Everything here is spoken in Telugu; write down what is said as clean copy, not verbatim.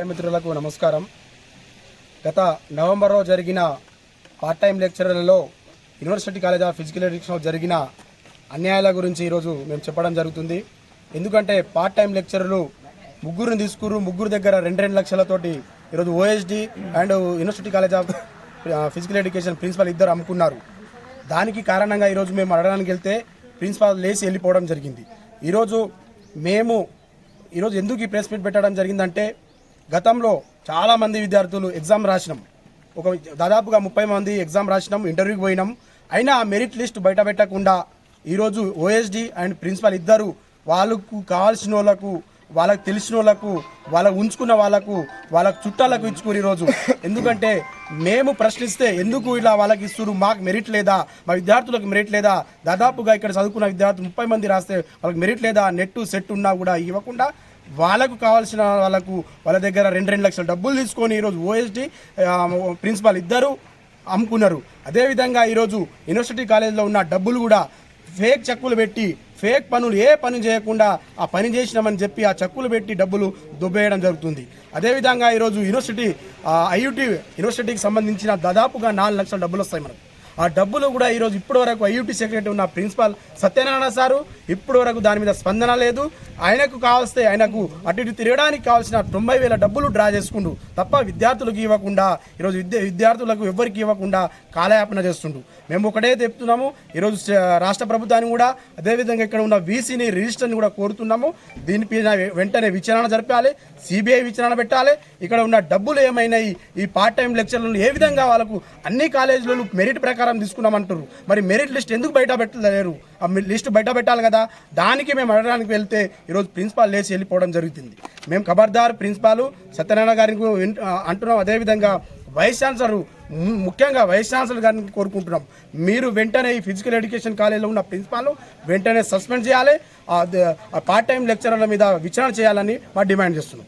మిత్రులకు నమస్కారం. గత నవంబర్లో జరిగిన పార్ట్ టైం లెక్చరర్లలో యూనివర్సిటీ కాలేజ్ ఆఫ్ ఫిజికల్ ఎడ్యుకేషన్లో జరిగిన అన్యాయాల గురించి ఈరోజు మేము చెప్పడం జరుగుతుంది. ఎందుకంటే పార్ట్ టైం లెక్చరర్లు ముగ్గురిని తీసుకురు, ముగ్గురు దగ్గర 2 లక్షలతోటి ఈరోజు OSD and university college of physical education principal ఇద్దరు అమ్ముకున్నారు. దానికి కారణంగా ఈరోజు మేము అడగడానికి వెళ్తే ప్రిన్సిపాల్ లేచి వెళ్ళిపోవడం జరిగింది. ఈరోజు ఎందుకు ఈ ప్రెస్ మీట్ పెట్టడం జరిగిందంటే, గతంలో చాలామంది విద్యార్థులు ఎగ్జామ్ రాసినాం, దాదాపుగా 30 మంది ఎగ్జామ్ రాసినాం, ఇంటర్వ్యూకి పోయినాం. అయినా ఆ మెరిట్ లిస్ట్ బయట పెట్టకుండా ఈరోజు ఓఎస్డి అండ్ ప్రిన్సిపల్ ఇద్దరు వాళ్ళకు కావాల్సిన వాళ్ళకు, వాళ్ళకు తెలిసిన వాళ్ళకు, వాళ్ళకు ఉంచుకున్న వాళ్ళకు చుట్టాలకు ఇచ్చుకుని ఈరోజు. ఎందుకంటే మేము ప్రశ్నిస్తే ఎందుకు ఇలా వాళ్ళకి ఇస్తున్నారు, మాకు మెరిట్ లేదా, మా విద్యార్థులకు మెరిట్ లేదా, దాదాపుగా ఇక్కడ చదువుకున్న విద్యార్థులు 30 మంది రాస్తే వాళ్ళకి మెరిట్ లేదా, నెట్ సెట్ ఉన్నా కూడా ఇవ్వకుండా వాళ్ళకు కావాల్సిన వాళ్ళ దగ్గర 2 లక్షల డబ్బులు తీసుకొని ఈరోజు ఓఎస్డి ప్రిన్సిపాల్ ఇద్దరు అమ్ముకున్నారు. అదేవిధంగా ఈరోజు యూనివర్సిటీ కాలేజీలో ఉన్న డబ్బులు కూడా ఫేక్ చెక్కులు పెట్టి, ఫేక్ పనులు ఏ పని చేయకుండా ఆ పని చేసినామని చెప్పి ఆ చెక్కులు పెట్టి డబ్బులు దుబ్బేయడం జరుగుతుంది. అదేవిధంగా ఈరోజు ఐయుటి యూనివర్సిటీకి సంబంధించిన దాదాపుగా 4 లక్షల డబ్బులు వస్తాయి మనకు. ఆ డబ్బులు కూడా ఈరోజు ఇప్పటి వరకు ఐయుటి సెక్రటరీ ఉన్న ప్రిన్సిపాల్ సత్యనారాయణ సారు ఇప్పటి వరకు దాని మీద స్పందన లేదు. ఆయనకు అటు ఇటు తిరగడానికి కావాల్సిన 90,000 డబ్బులు డ్రా చేసుకుంటూ తప్ప విద్యార్థులకు ఇవ్వకుండా, ఈరోజు విద్యార్థులకు ఎవరికి ఇవ్వకుండా కాలయాపన చేస్తుండు. మేము ఒకటే చెప్తున్నాము, ఈరోజు రాష్ట్ర ప్రభుత్వాన్ని కూడా అదేవిధంగా ఇక్కడ ఉన్న వీసీని రిజిస్టర్ని కూడా కోరుతున్నాము. దీనిపైన వెంటనే విచారణ జరపాలి, సిబిఐ విచారణ పెట్టాలి. ఇక్కడ ఉన్న డబ్బులు ఏమైనాయి, ఈ పార్ట్ టైం లెక్చర్లను ఏ విధంగా వాళ్ళకు అన్ని కాలేజీలలో మెరిట్ ప్రకారం తీసుకున్నామంటారు, మరి మెరిట్ లిస్ట్ ఎందుకు బయట పెట్టలేరు? ఆ లిస్ట్ బయట పెట్టాలి కదా. దానికి మేము అడగడానికి వెళ్తే ఈరోజు ప్రిన్సిపాల్ లేచి వెళ్ళిపోవడం జరుగుతుంది. మేము ఖబర్దార్ ప్రిన్సిపాల్ సత్యనారాయణ గారికి అంటున్నాం. అదేవిధంగా ముఖ్యంగా వైస్ ఛాన్సలర్ గారిని కోరుకుంటున్నాం, మీరు వెంటనే ఈ ఫిజికల్ ఎడ్యుకేషన్ కాలేజీలో ఉన్న ప్రిన్సిపాల్ వెంటనే సస్పెండ్ చేయాలి, పార్ట్ టైం లెక్చరర్ల మీద విచారణ చేయాలని మా డిమాండ్ చేస్తున్నాం.